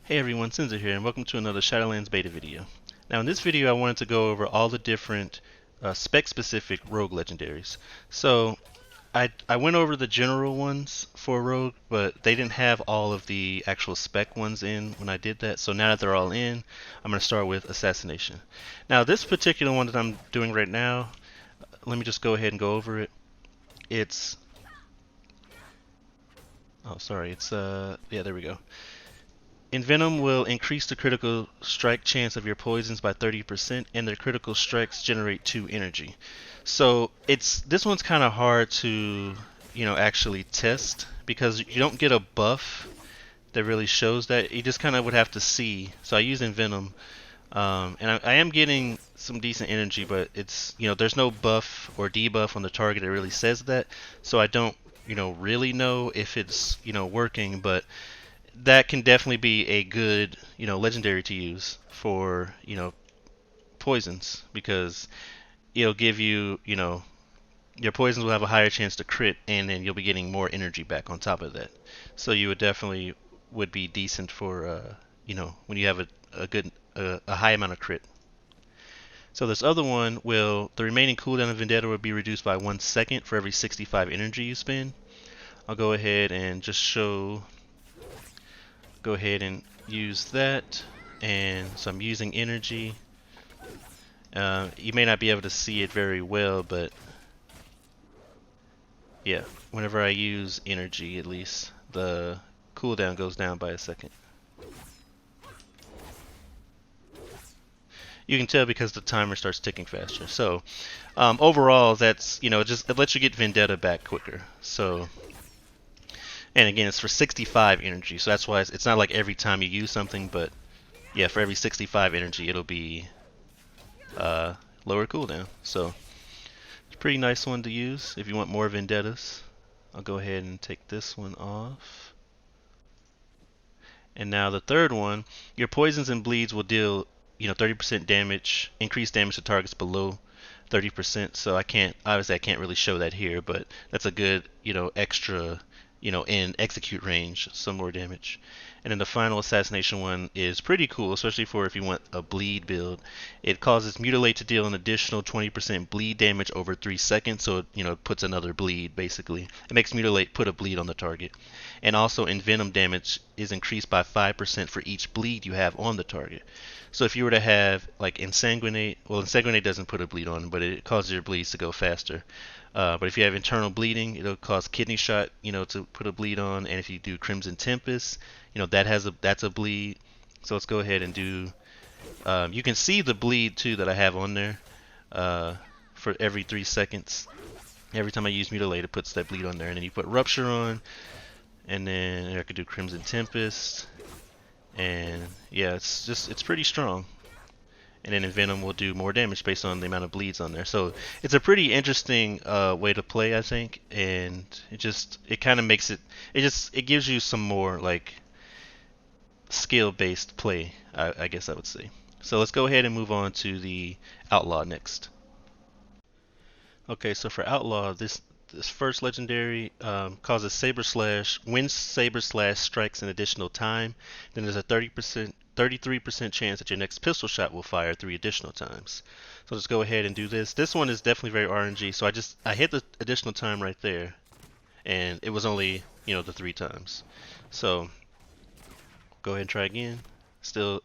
Hey everyone, Cinza here, and welcome to another Shadowlands beta video. Now in this video I wanted to go over all the different spec-specific rogue legendaries. So I went over the general ones for rogue, but they didn't have all of the actual spec ones in when I did that. So now that they're all in, I'm going to start with Assassination. Now this particular one that I'm doing right now, let me just go ahead and go over it. It's, oh sorry, it's yeah, there we go. Envenom will increase the critical strike chance of your poisons by 30%, and their critical strikes generate 2 energy. So this one's kind of hard to actually test because you don't get a buff that really shows that. You just kind of would have to see. So I use Envenom, and I am getting some decent energy, but it's there's no buff or debuff on the target that really says that. So I don't really know if it's working, but that can definitely be a good, legendary to use for, poisons because it'll give you, your poisons will have a higher chance to crit and then you'll be getting more energy back on top of that. So you would definitely would be decent for, when you have a good, a high amount of crit. So this other one the remaining cooldown of Vendetta will be reduced by 1 second for every 65 energy you spend. I'll go ahead and just go ahead and use that, and so I'm using energy. You may not be able to see it very well, but yeah, whenever I use energy, at least the cooldown goes down by a second. You can tell because the timer starts ticking faster. So overall, that's it lets you get Vendetta back quicker. So, and again, it's for 65 energy, so that's why it's not like every time you use something, but yeah, for every 65 energy, it'll be lower cooldown. So it's a pretty nice one to use if you want more vendettas. I'll go ahead and take this one off. And now the third one, your poisons and bleeds will deal 30% damage, increased damage to targets below 30%. So I can't really show that here, but that's a good extra in execute range, some more damage. And then the final assassination one is pretty cool, especially for if you want a bleed build. It causes Mutilate to deal an additional 20% bleed damage over 3 seconds, so it puts another bleed basically. It makes Mutilate put a bleed on the target. And also Envenom damage is increased by 5% for each bleed you have on the target. So if you were to have like Insanguinate, well, Insanguinate doesn't put a bleed on, but it causes your bleeds to go faster. But if you have internal bleeding, it'll cause Kidney Shot, to put a bleed on. And if you do Crimson Tempest, that's a bleed. So let's go ahead and do. You can see the bleed too that I have on there for every 3 seconds. Every time I use Mutilate, it puts that bleed on there. And then you put Rupture on, and then I could do Crimson Tempest. And yeah, it's pretty strong. And then Envenom will do more damage based on the amount of bleeds on there. So it's a pretty interesting way to play, I think, and it kind of makes it gives you some more like skill-based play, I guess I would say. So let's go ahead and move on to the Outlaw next. Okay, so for Outlaw, this first legendary causes Saber Slash, when Saber Slash strikes an additional time, then there's a 33% chance that your next pistol shot will fire 3 additional times. So let's go ahead and do this. This one is definitely very RNG, so I hit the additional time right there, and it was only, the 3 times. So go ahead and try again. Still,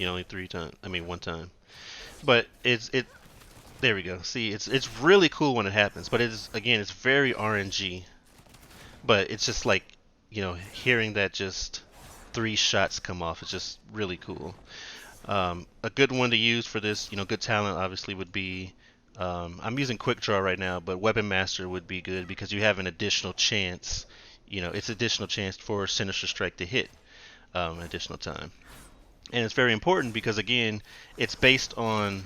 only 3 times. I mean 1 time. But there we go. See, it's really cool when it happens, but it's very RNG. But it's just like, hearing that just 3 shots come off is just really cool. A good one to use for this, good talent obviously would be, I'm using Quick Draw right now, but Weapon Master would be good because you have an additional chance, it's additional chance for Sinister Strike to hit additional time. And it's very important because again, it's based on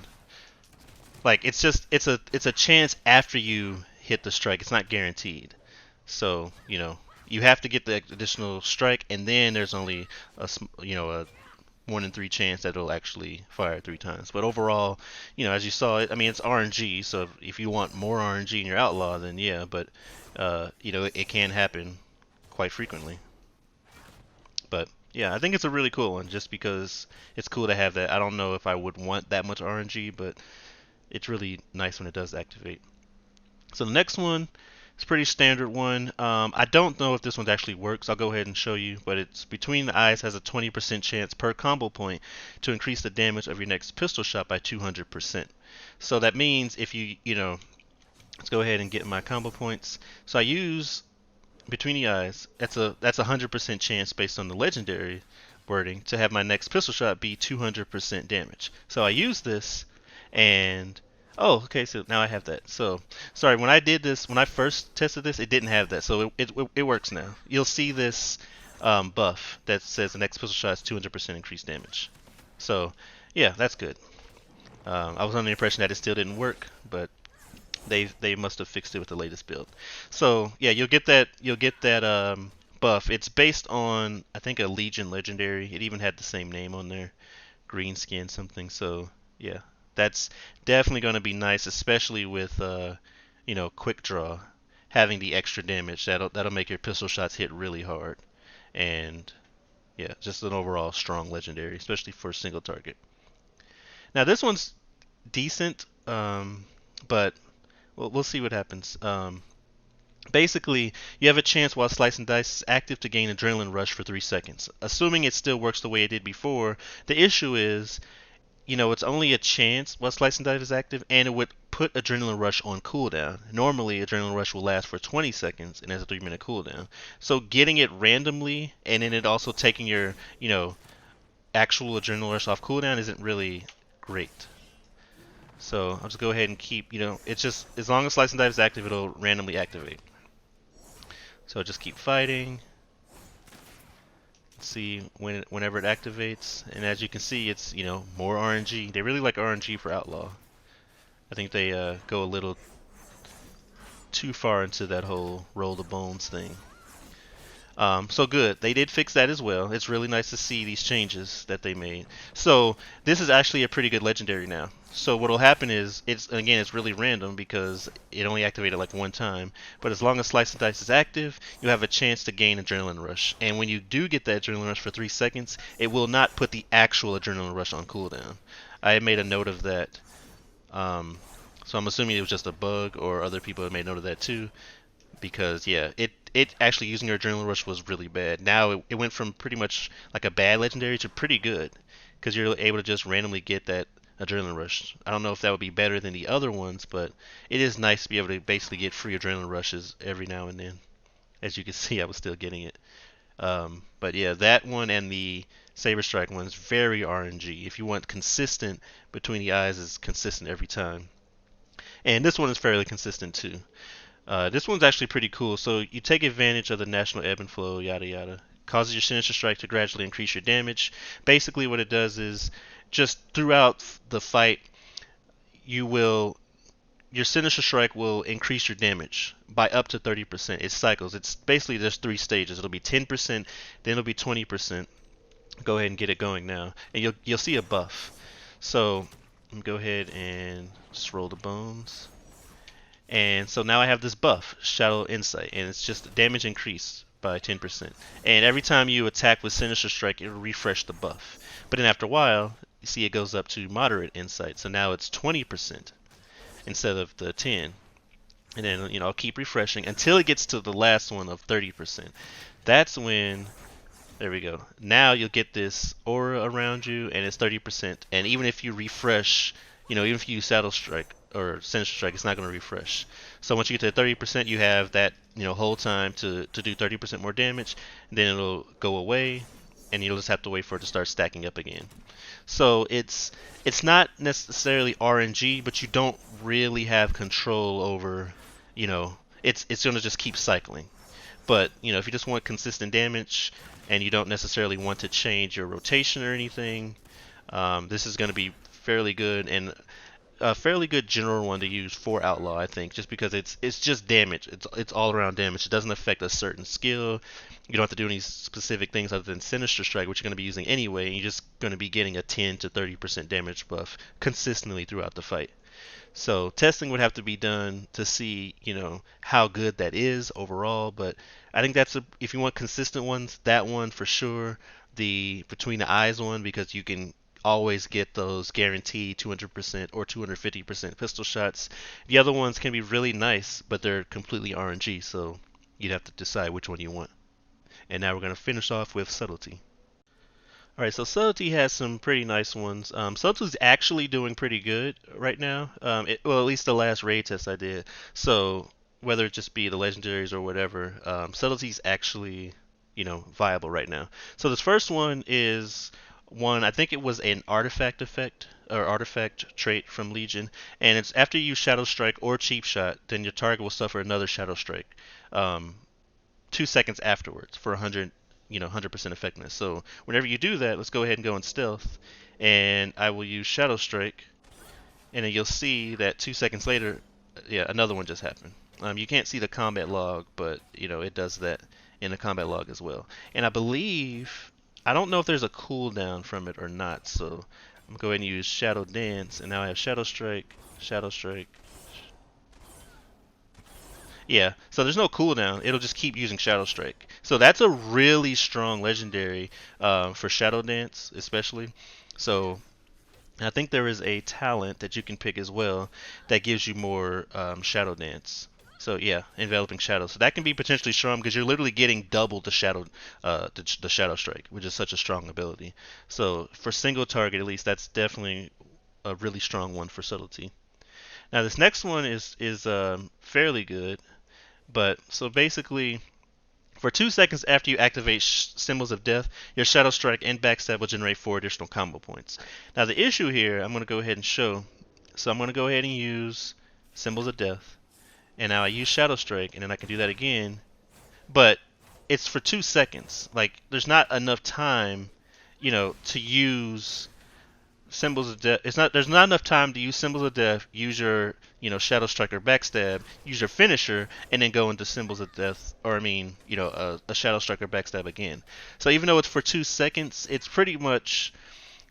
like it's a chance after you hit the strike. It's not guaranteed. So you have to get the additional strike, and then there's only a 1 in 3 chance that it'll actually fire 3 times. But overall, as you saw, I mean it's RNG. So if you want more RNG in your Outlaw, then yeah. But it can happen quite frequently. But Yeah, I think it's a really cool one just because it's cool to have that. I don't know if I would want that much RNG, but it's really nice when it does activate. So the next one is a pretty standard one. I don't know if this one actually works. I'll go ahead and show you, but it's between the eyes has a 20% chance per combo point to increase the damage of your next pistol shot by 200%. So that means if let's go ahead and get my combo points. So I use between the eyes. That's a 100% chance based on the legendary wording to have my next pistol shot be 200% damage. So I use this, and oh, okay. So now I have that. So sorry, when I did this, when I first tested this, it didn't have that. So it works now. You'll see this buff that says the next pistol shot is 200% increased damage. So yeah, that's good. I was under the impression that it still didn't work, but they must have fixed it with the latest build. So yeah, you'll get that buff. It's based on I think a Legion legendary. It even had the same name on there, green skin something. So yeah, that's definitely going to be nice, especially with quick draw, having the extra damage. That'll make your pistol shots hit really hard, and yeah, just an overall strong legendary, especially for a single target. Now this one's decent, but we'll see what happens. Basically, you have a chance while Slice and Dice is active to gain Adrenaline Rush for 3 seconds. Assuming it still works the way it did before, the issue is, it's only a chance while Slice and Dice is active, and it would put Adrenaline Rush on cooldown. Normally, Adrenaline Rush will last for 20 seconds and has a 3-minute cooldown. So getting it randomly, and then it also taking your, actual Adrenaline Rush off cooldown isn't really great. So I'll just go ahead and keep, it's just as long as Slice and Dive is active, it'll randomly activate. So I'll just keep fighting. See whenever it activates, and as you can see, it's more RNG. They really like RNG for Outlaw. I think they go a little too far into that whole roll the bones thing. So good. They did fix that as well. It's really nice to see these changes that they made. So this is actually a pretty good legendary now. So what'll happen is it's really random because it only activated like one time. But as long as Slice and Dice is active, you have a chance to gain Adrenaline Rush. And when you do get that Adrenaline Rush for 3 seconds, it will not put the actual Adrenaline Rush on cooldown. I made a note of that. So I'm assuming it was just a bug, or other people have made note of that too, because yeah, it actually using your adrenaline rush was really bad. Now it went from pretty much like a bad legendary to pretty good because you're able to just randomly get that adrenaline rush. I don't know if that would be better than the other ones, but it is nice to be able to basically get free adrenaline rushes every now and then. As you can see, I was still getting it. But yeah, that one and the Saber Strike one is very RNG. If you want consistent between the eyes, is consistent every time. And this one is fairly consistent too. This one's actually pretty cool. So you take advantage of the national ebb and flow, yada yada. Causes your Sinister Strike to gradually increase your damage. Basically, what it does is just throughout the fight, you will your Sinister Strike will increase your damage by up to 30%. It cycles. It's basically there's 3 stages. It'll be 10%, then it'll be 20%. Go ahead and get it going now, and you'll see a buff. So let me go ahead and just roll the bones. And so now I have this buff, Shadow Insight, and it's just damage increased by 10%. And every time you attack with Sinister Strike, it'll refresh the buff. But then after a while, you see it goes up to Moderate Insight, so now it's 20% instead of the 10. And then, I'll keep refreshing until it gets to the last one of 30%. That's when, there we go. Now you'll get this aura around you, and it's 30%. And even if you refresh, even if you use Shadow Strike, or Sinister Strike, it's not going to refresh. So once you get to 30%, you have that whole time to do 30% more damage. And then it'll go away, and you'll just have to wait for it to start stacking up again. So it's not necessarily RNG, but you don't really have control over. It's going to just keep cycling. But if you just want consistent damage and you don't necessarily want to change your rotation or anything, this is going to be fairly good, and a fairly good general one to use for Outlaw, I think, just because it's just damage. It's all around damage. It doesn't affect a certain skill. You don't have to do any specific things other than Sinister Strike, which you're going to be using anyway. And you're just going to be getting a 10 to 30% damage buff consistently throughout the fight. So testing would have to be done to see, how good that is overall. But I think if you want consistent ones, that one for sure. the between the eyes one because you can always get those guaranteed 200% or 250% pistol shots. The other ones can be really nice, but they're completely RNG, so you'd have to decide which one you want. And now we're going to finish off with Subtlety. All right, so Subtlety has some pretty nice ones. Subtlety's actually doing pretty good right now. Well, at least the last raid test I did. So whether it just be the legendaries or whatever, Subtlety's actually, viable right now. So this first one is one. I think it was an artifact effect or artifact trait from Legion, and it's after you Shadow Strike or Cheap Shot, then your target will suffer another Shadow Strike. Um, 2 seconds afterwards for 100% effectiveness. So whenever you do that, let's go ahead and go in stealth, and I will use Shadow Strike, and then you'll see that 2 seconds later, yeah, another one just happened. You can't see the combat log, but it does that in the combat log as well. And I don't know if there's a cooldown from it or not, so I'm gonna go ahead and use Shadow Dance, and now I have Shadow Strike, Shadow Strike. Yeah, so there's no cooldown. It'll just keep using Shadow Strike. So that's a really strong legendary for Shadow Dance, especially. So I think there is a talent that you can pick as well that gives you more Shadow Dance. So yeah, enveloping shadow. So that can be potentially strong because you're literally getting double the Shadow Strike, which is such a strong ability. So for single target, at least, that's definitely a really strong one for subtlety. Now this next one is fairly good. But so basically, for 2 seconds after you activate Symbols of Death, your Shadow Strike and Backstab will generate 4 additional combo points. Now the issue here, I'm going to go ahead and show. So I'm going to go ahead and use Symbols of Death, and now I use Shadow Strike, and then I can do that again. But it's for 2 seconds. Like there's not enough time, to use Symbols of Death. There's not enough time to use Symbols of Death, use your Shadow Strike or Backstab, use your finisher, and then go into Symbols of Death, or I mean a Shadow Strike or Backstab again. So even though it's for 2 seconds, it's pretty much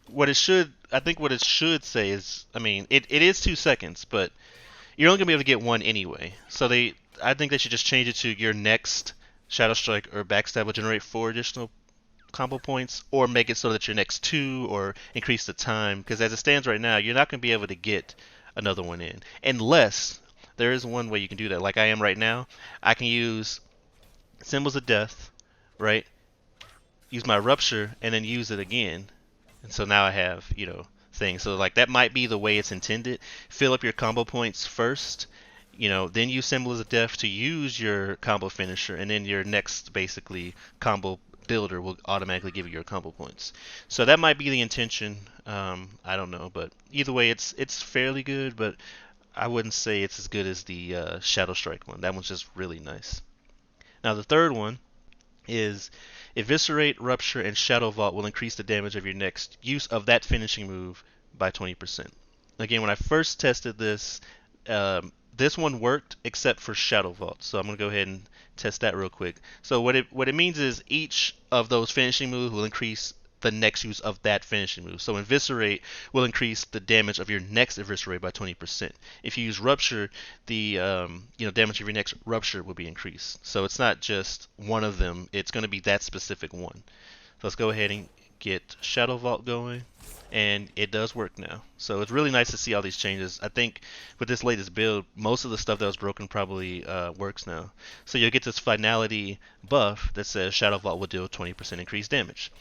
what it should. I think what it should say is, I mean, it is 2 seconds, but you're only gonna be able to get one anyway. So I think they should just change it to your next Shadow Strike or Backstab will generate 4 additional combo points, or make it so that your next two, or increase the time, because as it stands right now, you're not going to be able to get another one in unless there is one way you can do that. Like I am right now, I can use Symbols of Death, right? Use my Rupture and then use it again, and so now I have things. So like that might be the way it's intended. Fill up your combo points first, then use Symbols of Death to use your combo finisher, and then your next basically combo builder will automatically give you your combo points. So that might be the intention. I don't know, but either way, it's fairly good, but I wouldn't say it's as good as the Shadow Strike one. That one's just really nice. Now the third one is Eviscerate, Rupture, and Shadow Vault will increase the damage of your next use of that finishing move by 20%. Again, when I first tested this, this one worked except for Shadow Vault. So I'm going to go ahead and test that real quick. So what it means is each of those finishing moves will increase the next use of that finishing move. So Eviscerate will increase the damage of your next Eviscerate by 20%. If you use Rupture, the damage of your next Rupture will be increased. So it's not just one of them, it's going to be that specific one. So let's go ahead and get Shadow Vault going, and it does work now. So it's really nice to see all these changes. I think with this latest build, most of the stuff that was broken probably works now. So you'll get this finality buff that says Shadow Vault will deal 20% increased damage.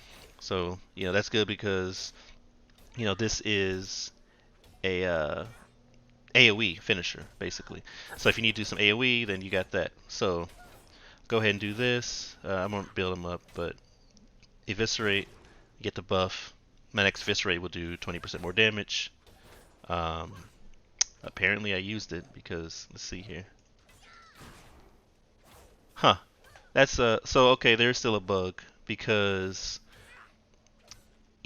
So that's good because this is a AOE finisher basically. So if you need to do some AOE, then you got that. So go ahead and do this. I'm gonna build them up, but Eviscerate, get the buff. My next Eviscerate will do 20% more damage. Apparently I used it because let's see here. Huh. That's so okay. There's still a bug because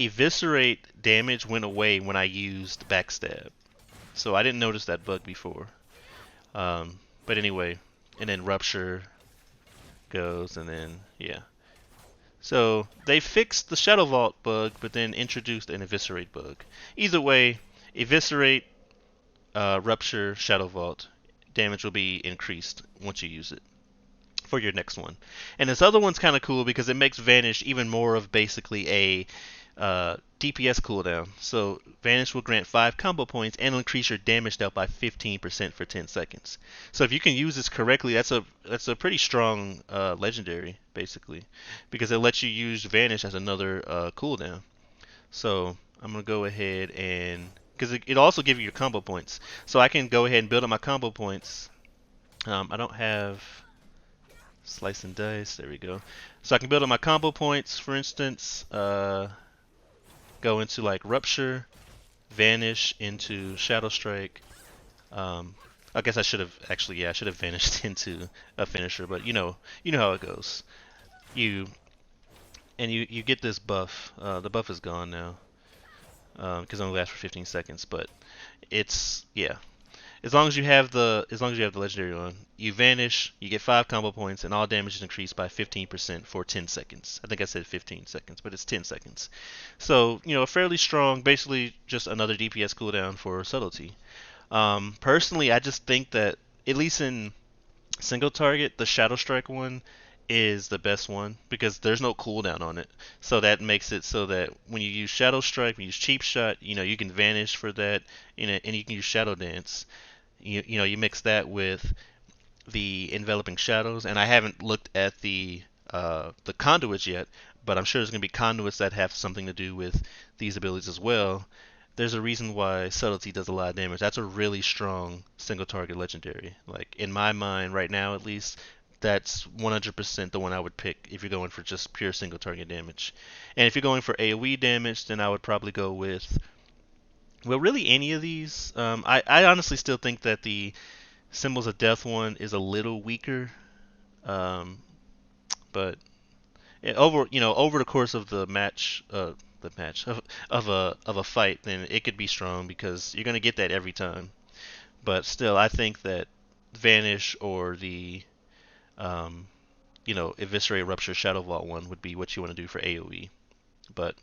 Eviscerate damage went away when I used Backstab. So I didn't notice that bug before. But anyway, and then Rupture goes, and then yeah. So they fixed the Shadow Vault bug, but then introduced an Eviscerate bug. Either way, Eviscerate, Rupture, Shadow Vault, damage will be increased once you use it. for your next one. And this other one's kind of cool because it makes Vanish even more of basically a DPS cooldown. So Vanish will grant 5 combo points and increase your damage dealt by 15% for 10 seconds. So if you can use this correctly, that's a pretty strong legendary basically, because it lets you use Vanish as another cooldown. So I'm gonna go ahead and because it also gives you your combo points, so I can go ahead and build up my combo points. I don't have slice and dice. There we go. So I can build up my combo points. For instance, go into like Rupture, Vanish into Shadow Strike. Um, I guess I should have actually, yeah, I should have vanished into a finisher, but you know how it goes. You you get this buff. The buff is gone now because it only lasts for 15 seconds. But it's yeah. As long as you have the legendary on, you vanish, you get 5 combo points, and all damage is increased by 15% for 10 seconds. I think I said 15 seconds, but it's 10 seconds. So fairly strong. Basically, just another DPS cooldown for subtlety. Personally, I just think that at least in single target, the Shadow Strike one is the best one because there's no cooldown on it. So that makes it so that when you use Shadow Strike, when you use Cheap Shot, you can vanish for that, and you can use Shadow Dance. You mix that with the enveloping shadows, and I haven't looked at the conduits yet, but I'm sure there's gonna be conduits that have something to do with these abilities as well. There's a reason why subtlety does a lot of damage. That's a really strong single target legendary. Like in my mind right now at least, that's 100% the one I would pick if you're going for just pure single target damage. And if you're going for AoE damage, then I would probably go with well, really any of these. I honestly still think that the Symbols of Death one is a little weaker, um, but over the course of the match of a fight, then it could be strong because you're gonna get that every time. But still, I think that Vanish or the um, Eviscerate, Rupture, Shadow Vault one would be what you want to do for AOE. But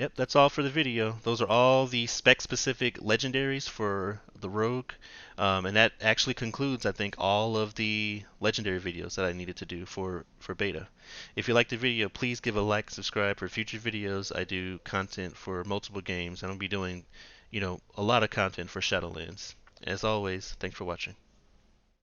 yep, that's all for the video. Those are all the spec-specific legendaries for the Rogue. And that actually concludes, I think, all of the legendary videos that I needed to do for beta. If you liked the video, please give a like, subscribe for future videos. I do content for multiple games, and I'll be doing, a lot of content for Shadowlands. As always, thanks for watching.